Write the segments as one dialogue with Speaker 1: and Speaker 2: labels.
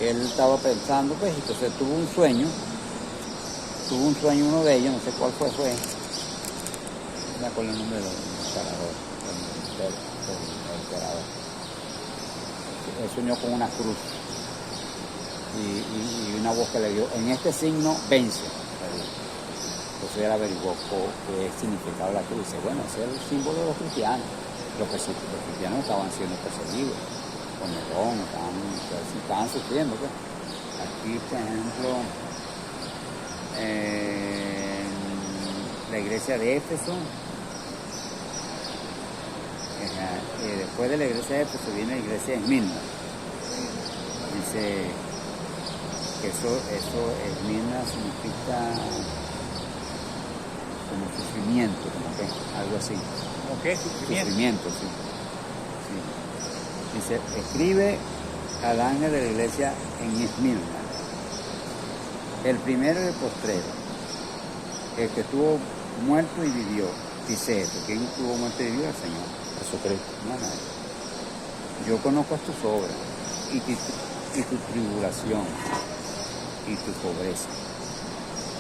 Speaker 1: él estaba pensando, pues, entonces tuvo un sueño uno de ellos, no sé cuál fue, no me acuerdo el nombre del emperador, del emperador. Él soñó con una cruz y una voz que le dio, en este signo vence. Entonces él averiguó qué significaba la cruz. Dice, bueno, ese es el símbolo de los cristianos. Los cristianos estaban siendo perseguidos con Nerón, estaban sufriendo. Pues. Aquí, por ejemplo, la iglesia de Éfeso, después de la iglesia de Éfeso viene la iglesia de Esmirna. Dice que eso Esmirna significa como sufrimiento, como que algo así.
Speaker 2: ¿Cómo qué?
Speaker 1: Sufrimiento, sí. Dice, escribe al ángel de la iglesia en Esmirna, el primero y el postrero, el que estuvo muerto y vivió, dice esto, ¿quién estuvo muerto y vivió? El Señor Jesucristo. No. Yo conozco tus obras y tu tribulación y tu pobreza,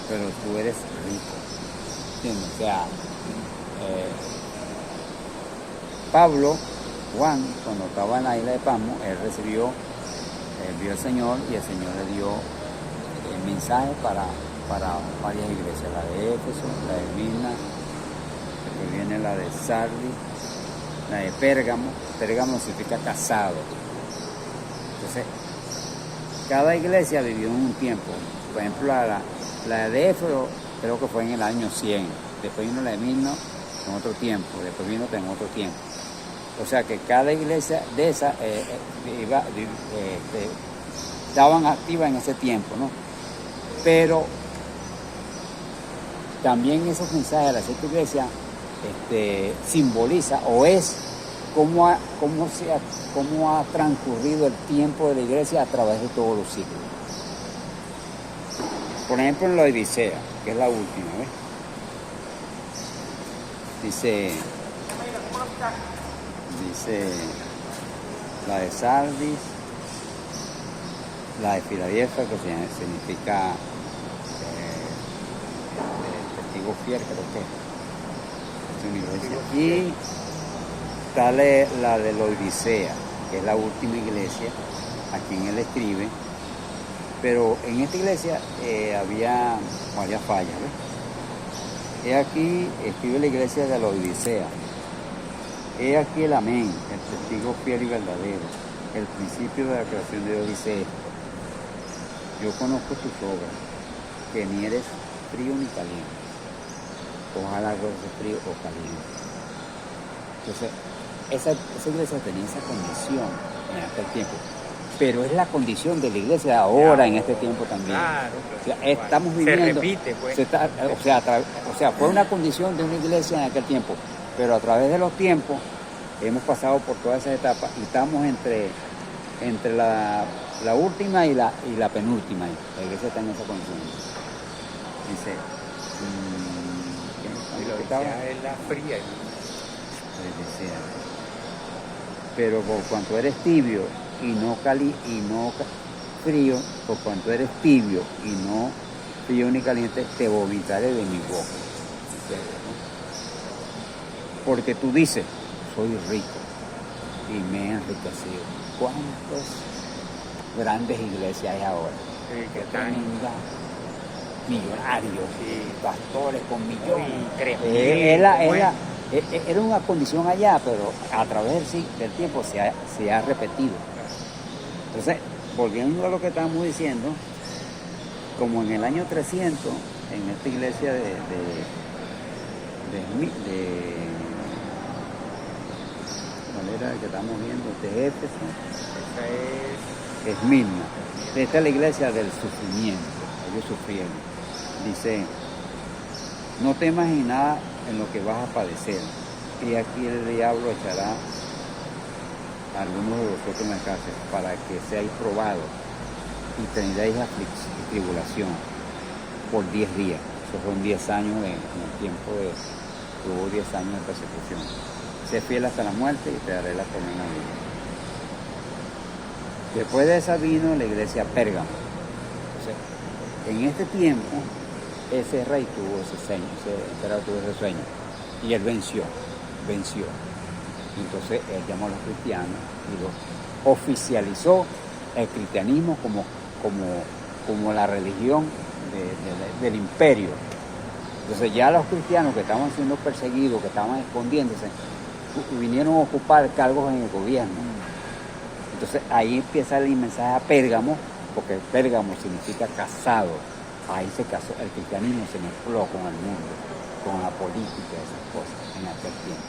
Speaker 1: pero tú eres rico. ¿Entiendes? O sea, Pablo, Juan, cuando estaba en la isla de Pasmo, él vio al Señor y el Señor le dio el mensaje para varias iglesias, la de Éfeso, la de Esmirna, después viene la de Sardis, la de Pérgamo. Pérgamo significa casado. Entonces, cada iglesia vivió en un tiempo. Por ejemplo, la de Éfeso creo que fue en el año 100. Después vino la de Esmirna en otro tiempo. Después vino en otro tiempo. O sea que cada iglesia de esa estaban activas en ese tiempo, ¿no? Pero también esos mensajes de la sexta iglesia simboliza o es cómo ha transcurrido el tiempo de la iglesia a través de todos los siglos. Por ejemplo, en la Odisea, que es la última, ¿ves? Dice la de Sardis, la de Filadelfia, que significa testigo fiel, creo que es. Y está la de la Odisea, que es la última iglesia a quien él escribe. Pero en esta iglesia había varias fallas, ¿ves? He aquí, escribe la iglesia de la Odisea. He aquí el amén, el testigo fiel y verdadero, el principio de la creación de Dios dice esto. Yo conozco tus obras, que ni eres frío ni caliente. Ojalá fuese frío o caliente. Entonces, esa iglesia tenía esa condición en aquel tiempo. Pero es la condición de la iglesia de ahora, en este tiempo también.
Speaker 2: Claro,
Speaker 1: o sea, estamos viviendo.
Speaker 2: Se repite, pues.
Speaker 1: O sea, fue una condición de una iglesia en aquel tiempo. Pero a través de los tiempos hemos pasado por todas esas etapas y estamos entre la última y la penúltima. La iglesia está en esa condición. Dice,
Speaker 2: la es la fría.
Speaker 1: Pero por cuanto eres tibio y no frío, por cuanto eres tibio y no frío ni caliente, te vomitaré de mi boca. Porque tú dices, soy rico y me he enriquecido. ¿Cuántas grandes iglesias hay ahora?
Speaker 2: Sí, que
Speaker 1: están millonarios,
Speaker 2: sí,
Speaker 1: pastores con millones. Era una condición allá, pero a través del tiempo se ha repetido. Entonces, volviendo a lo que estamos diciendo, como en el año 300, en esta iglesia ¿cuál era el que estamos viendo? De Éfeso. Esa es Esmirna. Esta es la iglesia del sufrimiento. Ellos sufrieron. Dice, no temas en nada en lo que vas a padecer. Y aquí el diablo echará a algunos de vosotros en la cárcel para que seáis probados y tendréis aflicción y tribulación por 10 días. Eso fueron 10 años en el tiempo hubo 10 años de persecución. Sé fiel hasta la muerte y te daré la corona de vida. Después de esa vino la iglesia Pérgamo. Entonces, en este tiempo, ese rey tuvo ese emperador tuvo ese sueño. Y él venció. Entonces él llamó a los cristianos y los oficializó el cristianismo como la religión del imperio. Entonces ya los cristianos que estaban siendo perseguidos, que estaban escondiéndose, vinieron a ocupar cargos en el gobierno. Entonces ahí empieza el mensaje a Pérgamo, porque Pérgamo significa casado. Ahí se casó, el cristianismo se mezcló con el mundo, con la política, esas cosas en aquel tiempo.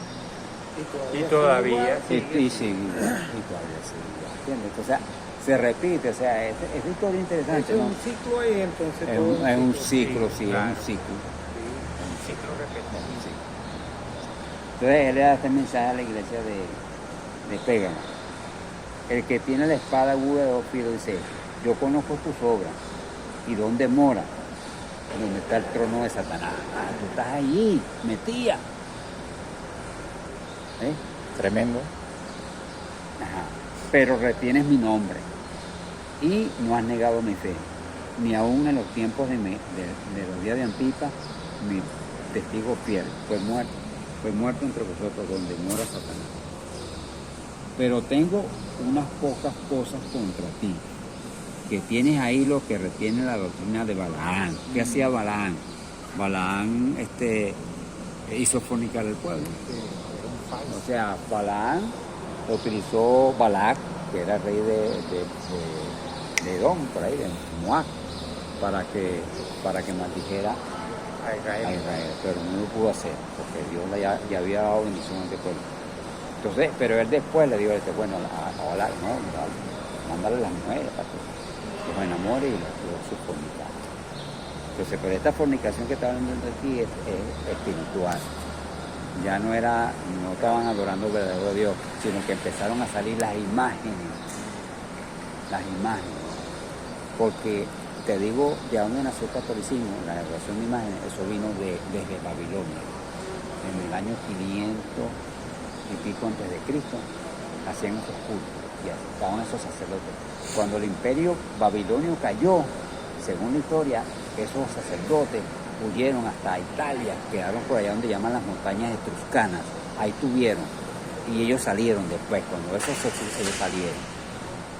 Speaker 2: Y todavía
Speaker 1: Y todavía sigue, ¿entiendes? O sea, se repite, o sea, es una historia interesante,
Speaker 3: Es
Speaker 1: ¿no?
Speaker 3: un ciclo ahí, entonces.
Speaker 1: Es
Speaker 3: todo
Speaker 1: un ciclo, sí,
Speaker 2: claro.
Speaker 1: es un ciclo.
Speaker 2: ciclo repetido.
Speaker 1: Sí. Entonces él le da este mensaje a la iglesia de Pérgamo. El que tiene la espada aguda de dos filos dice, yo conozco tus obras y dónde mora, donde está el trono de Satanás. Ah, tú estás allí, metida. ¿Eh?
Speaker 3: Tremendo.
Speaker 1: Ajá. Pero retienes mi nombre y no has negado mi fe, ni aún en los tiempos de los días de Antipas, mi testigo fiel fue muerto entre vosotros donde mora Satanás. Pero tengo unas pocas cosas contra ti, que tienes ahí lo que retiene la doctrina de Balaán. ¿Qué hacía Balaán? Balaán hizo fornicar al pueblo. O sea, Balaán utilizó Balac, que era el rey de Edom, por ahí, de Moab, para que maldijera
Speaker 2: A Israel.
Speaker 1: pero no lo pudo hacer, porque Dios ya había dado bendición a este pueblo. Entonces, pero él después le dijo, bueno, a Balac, no, mándale las mujeres para que los enamore y los fornicar. Entonces, pero esta fornicación que está hablando aquí es espiritual. Ya no estaban adorando al verdadero Dios, sino que empezaron a salir las imágenes. Porque te digo, de dónde nació el catolicismo, la adoración de imágenes, eso vino desde Babilonia. En el año 500 y pico antes de Cristo, hacían esos cultos y estaban esos sacerdotes. Cuando el imperio babilonio cayó, según la historia, esos sacerdotes huyeron hasta Italia, quedaron por allá donde llaman las montañas etruscanas, ahí estuvieron, y ellos salieron después, cuando ellos salieron,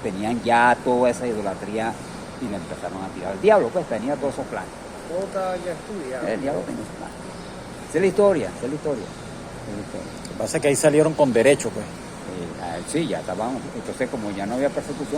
Speaker 1: tenían ya toda esa idolatría y le empezaron a tirar. El diablo pues tenía todos esos planes.
Speaker 3: Todo estaba ya estudiado.
Speaker 1: El diablo tenía esos planes. Esa es la historia.
Speaker 3: Lo que pasa es que ahí salieron con derecho, pues.
Speaker 1: Sí, ya estaban, entonces como ya no había persecución,